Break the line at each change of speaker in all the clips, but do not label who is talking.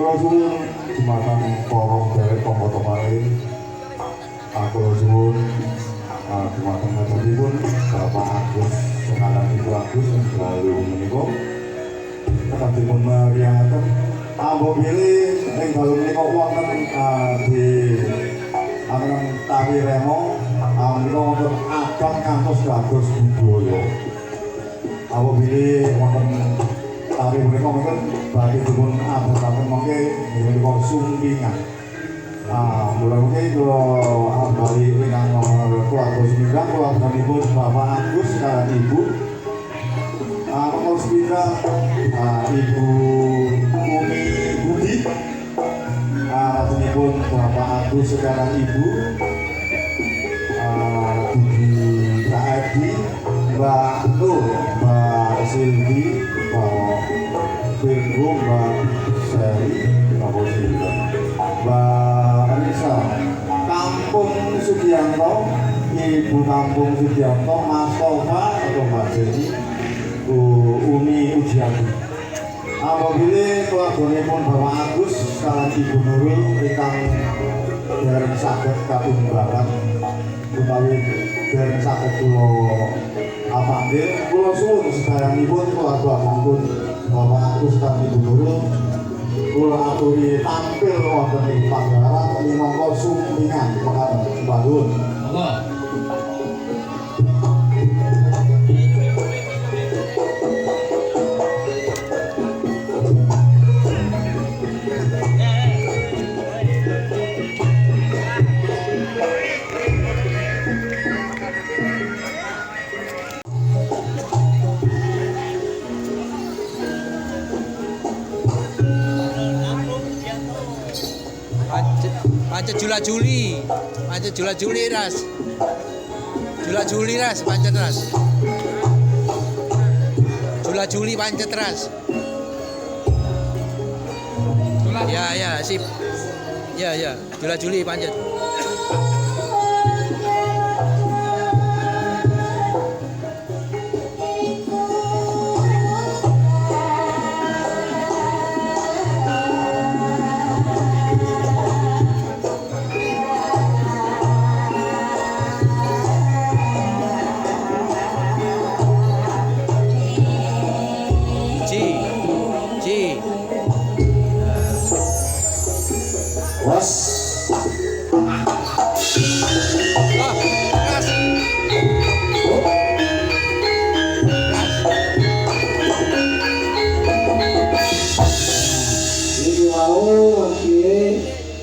kula suwun dumateng para derek pamotongane. Kula suwun dumateng maturipun Bapak Agus Sekarang Ibu Agus lalu menika tetap dipun mariaken apabila ing dalu menika wonten di akan tari remo menika wonten abang ngantos dados budaya. Apabila wonten tari menika mungkin badhe dipun abasaken mangke menika sumpingan. Mulai kula bali ingkang keluarga sembilan keluarganipun Bapak Agus kaliyan Ibu. Nomor 9 Ibu Umi Budi. Lajengipun Bapak Agus kaliyan Ibu. Bibi Kak Edi, Mbak Nur, Mbak Silvi, Mbak Firgo, Mbak Seri, Mbak Anissa, Kampung Sugianto, Ibu Kampung Sugianto, Mas Tova atau Mbak Jenny, Bu Umi Ujiani. Apabila keluarganipun Bapak Agus kaliyan Ibu Nurul ingkang dereng saged katumbakan utawi dereng saged kula apanggih kula suwun sedayanipun keluarganipun Bapak Agus kaliyan Ibu Nurul kula aturi tampil wonten ing pagelaran minangka sumpingan pangabun. Monggo.
Pancet Jula Juli ras. Jula Juli ras pancet ras. Jula Juli pancet ras. Ya sip. Ya Jula Juli pancet.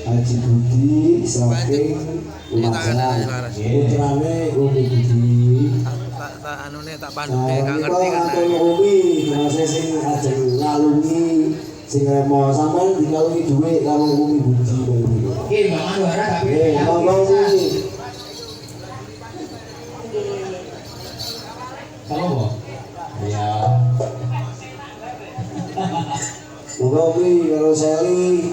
Haji Budi saking putrane Umi Budi.
Tak anune tak panduke gak ngerti kan.
Umi jenenge sing ajeng ngalungi sing remo sampean dikalungi dhuwit karo Umi Budi.
Iki Mbak Manwara tapi
Umi.
Halo. Iya.
Umi karo Seli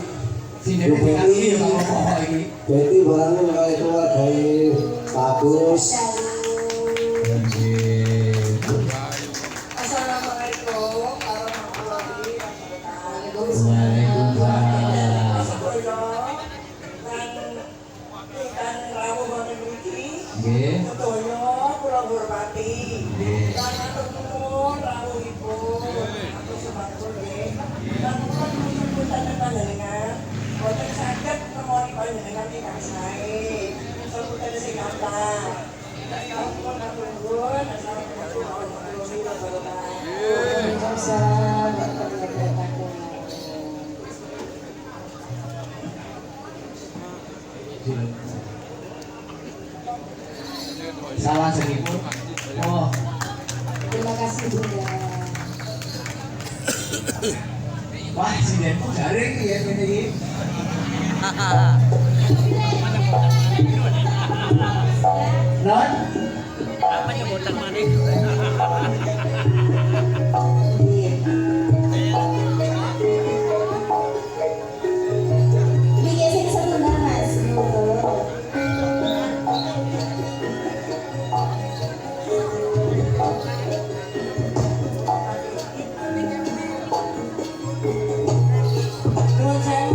Sini kasih apa iki.
Berarti barangnya kali keluarga bagus.
Assalamualaikum warahmatullahi wabarakatuh.
Waalaikumsalam.
Dan rawuh wonten mriki.
Nggih.
Sedaya kula hormati. Lan atur nuwun rawuhipun. Atur semanten nggih. Lan kula nyuwun panjenengan boten saged nemoni panjenengan ingkang sae. Sampeyan sing kathah. Sampun atur nuwun. Assalamualaikum warahmatullahi wabarakatuh.
Waalaikumsalam warahmatullahi wabarakatuh.
Salah sedikit. Oh,
Terima kasih Bunda.
wah si Depok garing ya ini iki. Non?
Apa yang botak maning?
Bikin sing sebentar Mas.
Nuwun sewu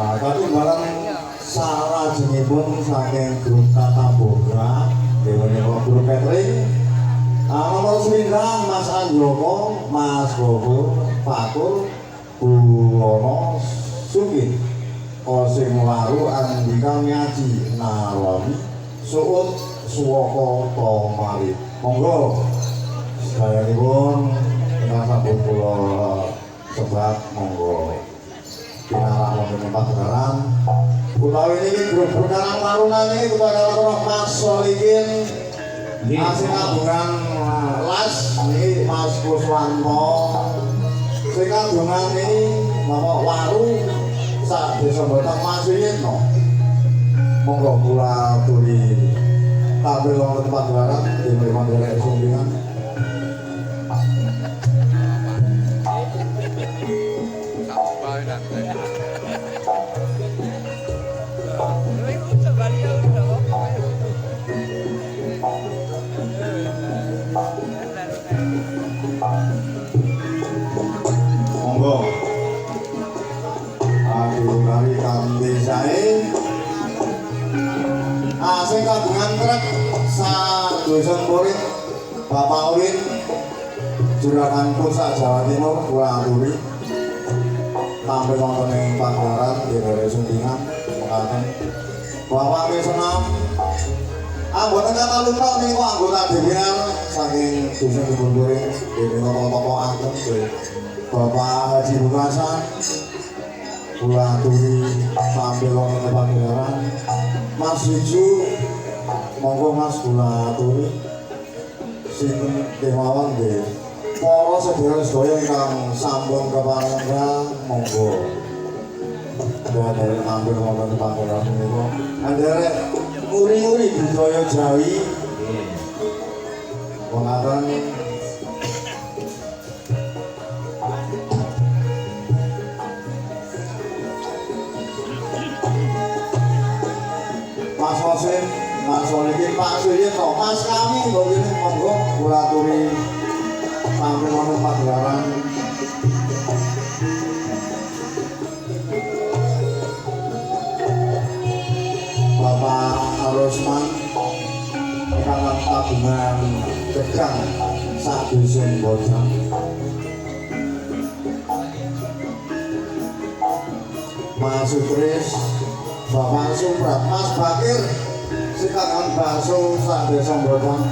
Tapi barang salajengipun saking grup Tata Boga, dewenipun grup catering. Nomor 9 Mas Anjoko, Mas Bobo, Fatur, Buwono, Sugih, Osing Waru, Andika Miaji, Narwami, Suut, Suwoko, Tomari. Monggo, sedayanipun ingkang sampun kula sebat monggo. Pinarak wonten pagelaran utawi niki grup Karang Taruna niki kepada Mas Solikin asing kagungan las niki Mas Kuswanto sing kagungan niki Bapak Waru sak desa Batang Mas Yitno monggo kula aturi tampil wonten pagelaran dipun derek sumbingan. Monggo adunari kanthi sae sing kagungan trek sadosan murid Bapak Ulin Juragan Pusat Jawa Timur kula aturi tampil wonten ing pagelaran dherek suntingan mekaten Bapak Wisnam anggota kata lupa nih kok anggota DPR saking dusun Kebunburing ini tokoh-tokoh ageng Bapak Haji Bukasan kula aturi tampil wonten pagelaran Mas Wiju monggo Mas kula aturi sinten kemawon nggih para sedherek-sedherek ingkang sampun keparengga monggo dari tampil wonten pagelaran menika andherek uri-uri budaya Jawi wonten Mas Wasim, Mas Solikin, Pak Suyito, Mas kami begini monggo kula aturi tampil wonten pagelaran Bapak Arosman ingkang kagungan gedang sadusun Bojang Mas Sutris Bapak Suprat Mas Bakir sikakan bakso sadusun Bojang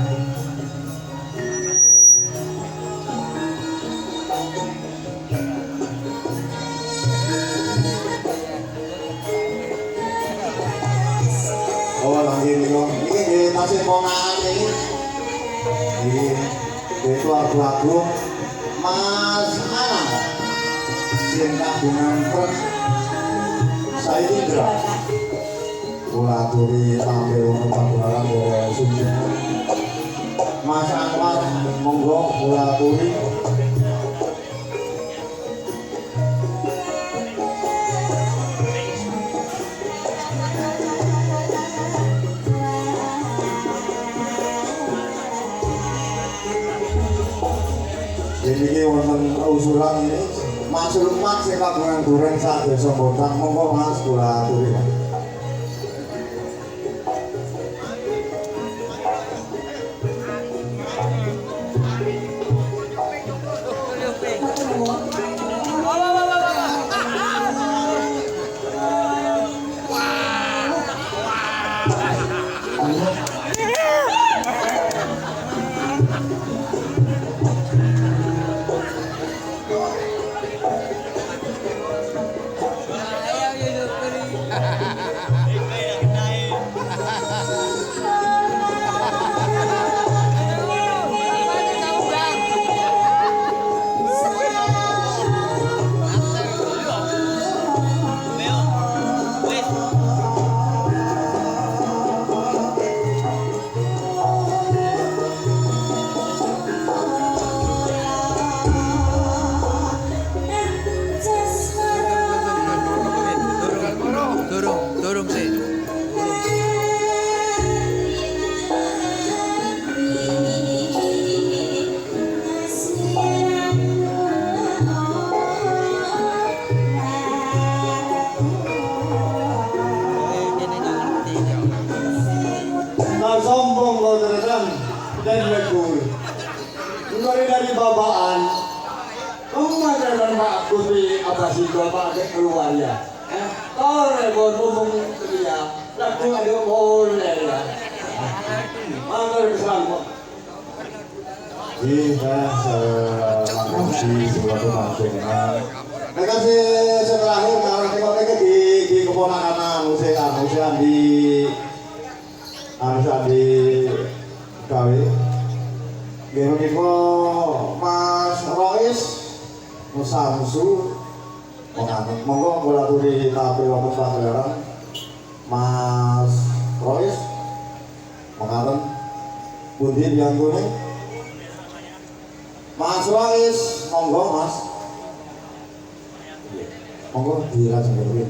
ini masih ponaan ini lagu Mas Anang sing kagungan truk saya Indra kula aturi tampil wonten pagelaran dherek suntingan Mas Anwar monggo kula aturi ini wonten usulan ini Mas Lukman sing kagungan goreng sak desa Botang monggo Mas kula aturi.
Ayo,
basi bapak keluar ya. Kalau ngomong dia, lagu ada boleh ya. Mangga keselamatan.
Iya, masih suatu panjenengan. Nek kasih terakhir kalau tengok di keponakan Andi gawe. Nggih menika Mas Rois Musamsu mengatur. Monggo kula aturi tapi wonten pagelaran Mas Rois mengatur pundi piantune. Mas Rois, monggo Mas. Monggo dilajengke.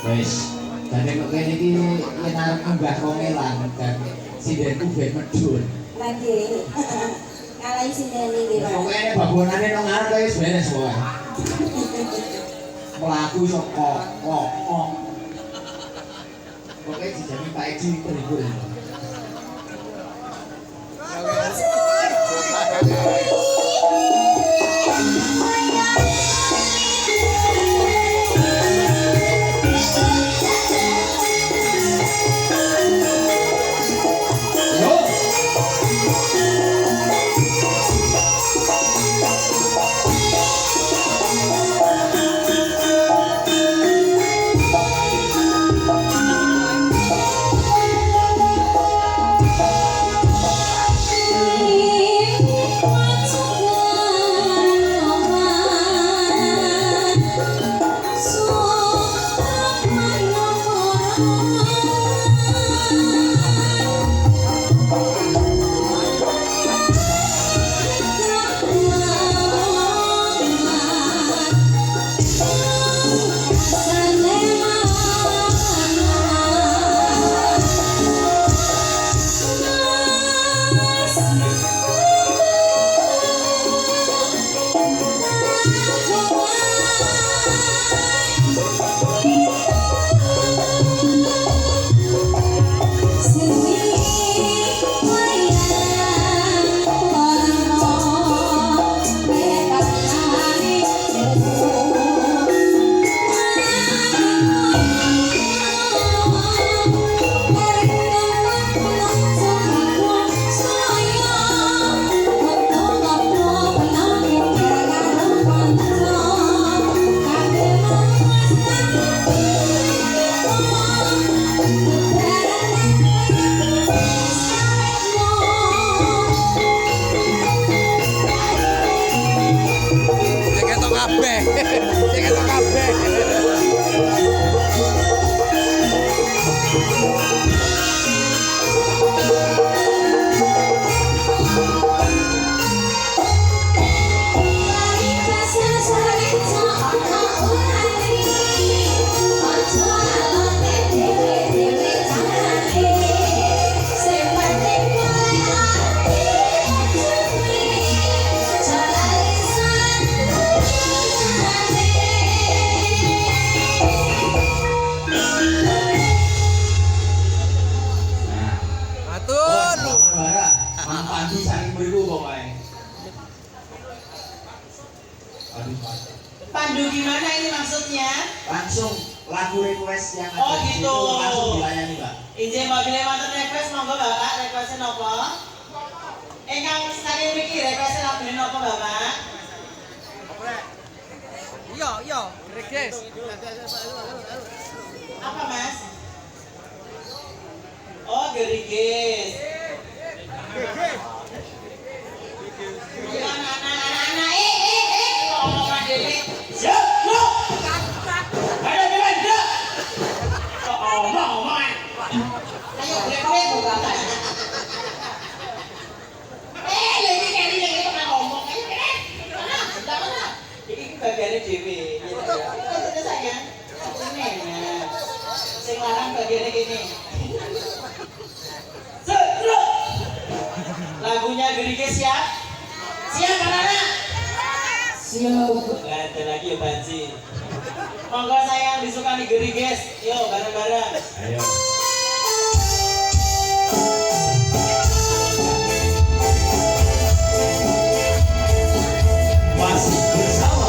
Wis, dadi kok kene iki yen arep mbah kongelan dan sindenku ben medhun.
Lagi. Ngalahin sindeni nggih, Pak.
Pokoke nek babonane nang ngarep wis beres wae. Mlaku iso kok. Pokoke dijani Pak Edi terhibur.
Lagu gimana ini maksudnya?
Langsung lagu request yang
Oh,
ada di situ
gitu.
langsung dilayani Mbak.
Izin mobilnya mantan request monggo Bapak, requestnya nopo? Kang sekali mriki requestnya lagu nopo Bapak?
Iya, Regis.
Apa Mas? Oh, gerigis. Ya anak-anak, omongan dhewe. Siap, lu. Ayo jalan, jalan. Omongan. Ayo brek-brek Bapak. Lagi kali yang itu kan ngomong ayo brek. Mana? Iki bagiane dhewe. Ya sayang. Ini. Sing larang bagiane gini. Lagunya Gerige siap? Siap anak-anak? Siap. Gak ada lagi ya Banci. Monggo saya yang disukani Geriges. Yuk bareng-bareng.
Ayo.
Masih bersama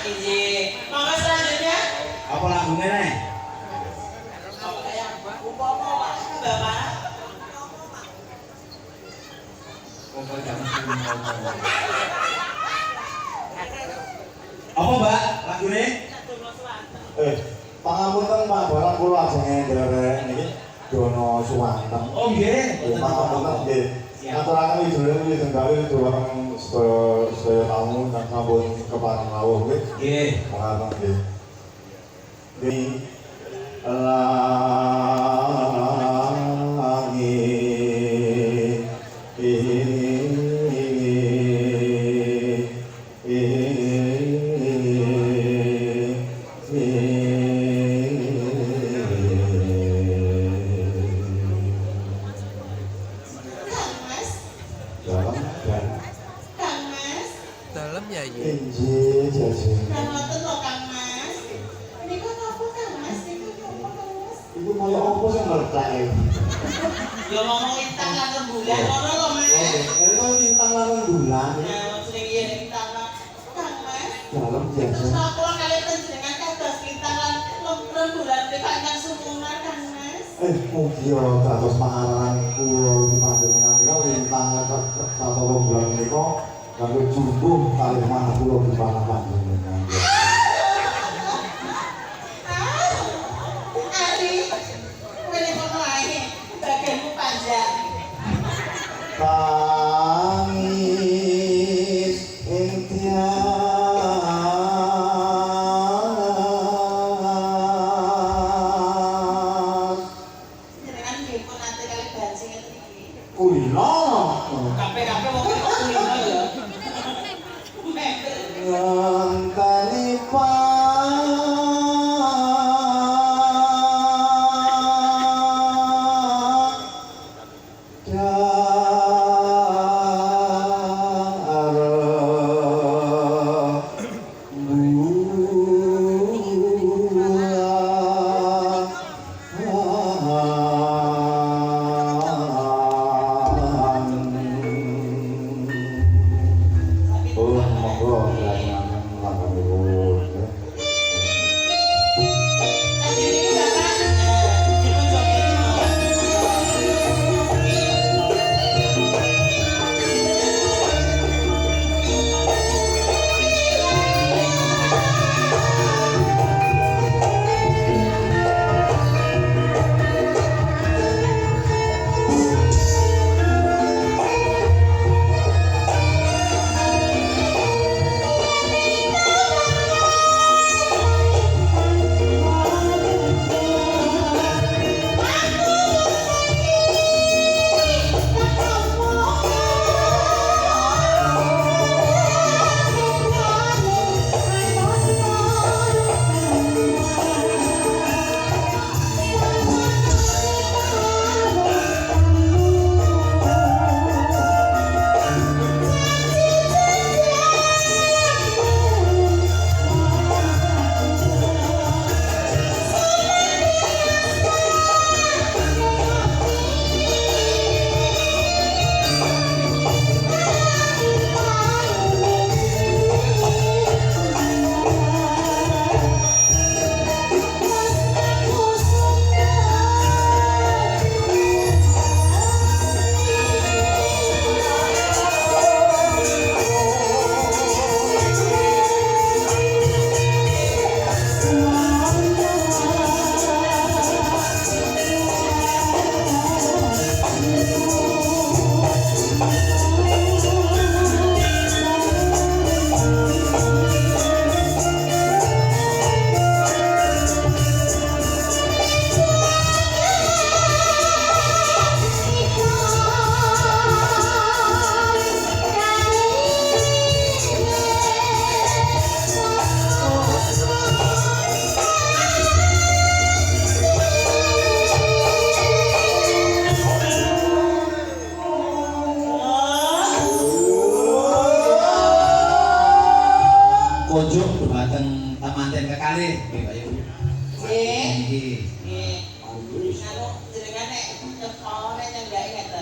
Iya. Maka selanjutnya
Apa lagunya nih?
apa kayak umpama Pak Bapak
Apa mbak lagunya?
Pangapunten Pak, barang kula ajeng nderek niki Dono Suwanteng.
Oh nggih.
Pangapunten nggih. Ngaturaken widulur gawe durung sedaya tamu dan sampun kepareng rawuh nggih.
Nggih.
Pangapunten nggih. Nggih.
Dalam ya iya.
Injih, jajeng.
Kang ngoten lho Kang Mas. Niku napa Kang Mas? Niku napa Kang Mas?
Iku kaya apa sing meledak e?
Ya ngomong lintang lan rembulan ngono lho Mas.
Ini lintang lan rembulan.
Ya sing yen lintang lan Kang Mas.
Dalam jajeng.
Terus kula kali panjenengan kados lintang lan rembulan nika ingkang sumunan Kang Mas.
Mugi ya dados pangaranan kula iki panjenengan menika lintang satu rembulan menika kanggo jumbuh kalih manah kula di panjenengan.
Ari, kowe kono ae bagianmu panjang.
Tangis ing tias
Jenengan nggih pun nate kali banjing ngeten iki.
kulino
Kabeh-kabeh wong kok kulino ya. Mebel.
ngenteni Oh, monggo dilaksanakan langkah dulu.
Kanjeng iki Bapak dipun joget mawon.
Kunjuk dumateng tamanten kekalih nggih Pak Yu.
Nggih.
Nggih.
Nggih. Anu jenengan nek nyepol nek nyenggake ngeten